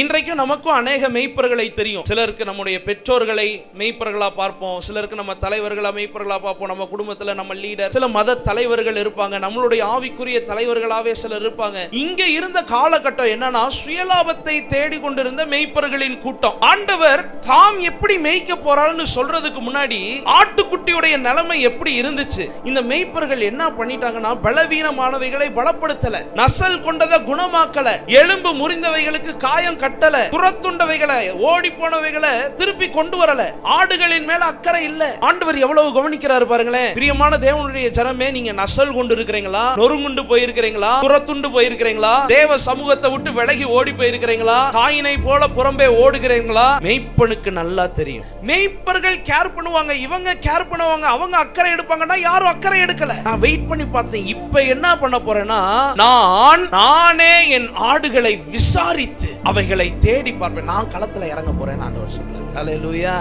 இன்றைக்கும் நமக்கும் அநேக மெய்ப்பர்களை தெரியும். சிலருக்கு நம்முடைய பெற்றோர்களை மெய்ப்பர்களா பார்ப்போம், சிலருக்கு நம்ம தலைவர்களா மெய்ப்பர்களா பார்ப்போம், நம்ம குடும்பத்துல நம்ம லீடர், சில மத தலைவர்கள் இருப்பாங்க, நம்மளுடைய ஆவிக்குரிய தலைவர்களாவே சிலர் இருப்பாங்க. இங்க இருந்த காலகட்டம் என்னன்னா, சுயலாபத்தை தேடி கொண்டிருந்த மெய்ப்பர்களின் கூட்டம். ஆண்டவர் தாம் எப்படி மேய்க்க போறாருன்னு சொல்றதுக்கு முன்னாடி ஆட்டுக்குட்டியுடைய நிலைமை எப்படி இருந்துச்சு, இந்த மெய்ப்பர்கள் என்ன பண்ணிட்டாங்கன்னா, பலவீனமானவைகளை பலப்படுத்தல, நசல் கொண்டதை குணமாக்கல, எலும்பு முறிந்தவைகளுக்கு காயம் கட்டல, துரத்துண்டவைகளை ஓடி போனவைகளை திருப்பி கொண்டு வரல, ஆடுகளின் மேல அக்கறை இல்ல. ஆண்டவர் எவ்வளவு கவனிக்கிறாரு பாருங்களேன். பிரியமான தேவனுடைய ஜனமே, நீங்க நசல் கொண்டு இருக்கிறீங்களா, நொறுங்குண்டு போயிருக்கிறீங்களா, துரத்துண்டு போயிருக்கிறீங்களா, தேவ சமூகத்தை விட்டு விலகி ஓடி போயிருக்கிறீங்களா, காயினை போல புறம்பே ஓடுகிறீங்களா? மெய்ப்பனுக்கு நல்லா தெரியும். மெய்ப்பர்கள் கேர் பண்ணுவாங்க, இவங்க கேர் பண்ணுவாங்க, அவங்க அக்கறை எடுப்பாங்கன்னா யாரும் அக்கறை எடுக்கல. நான் வெயிட் பண்ணி பார்த்தேன். இப்ப என்ன பண்ண போறேன்னா, நானே என் ஆடுகளை விசாரித்து அவைகளை தேடி பார்ப்பேன். நான் களத்துல இறங்க போறேன். ஆண்டவர் சொல்றார். அல்லேலூயா.